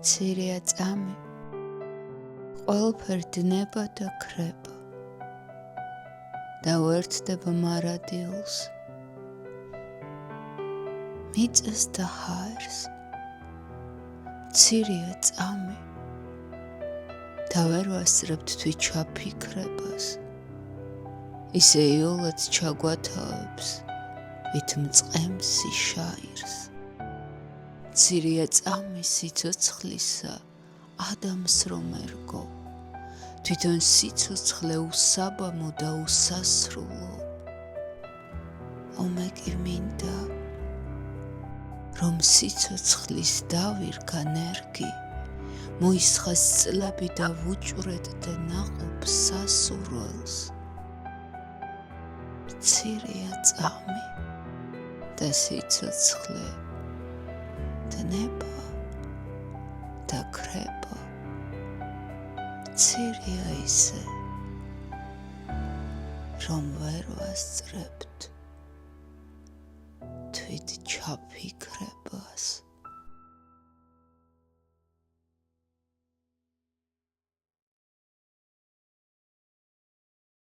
მცირეა წამი, ყველაფერი დნება და ქრება და ვერთდება მარადილს, მიწას და ჰაერს. მცირეა წამი და ვერ ვასწრებთ თვით ჩაფიქრებას, ისე იოლად ჩაგვათავებს, ვით მწყემს შაირს. მცირეა წამი სიცოცხლისა, ადამს რომ ერგო, თვითონ სიცოცხლე უსაბამო და უსასრულო. ომეგი მინდა, რომ სიცოცხლის დავირქა ნერგი, მოისხას წლები და ვუჭვრეთ და ნაყოფ სასურველს. მცირეა წამი და სიცოცხლე, დნება და ქრება. მცირეა ისე, რომ ვერ ვასწრებთ თვით ჩაფიქრებას.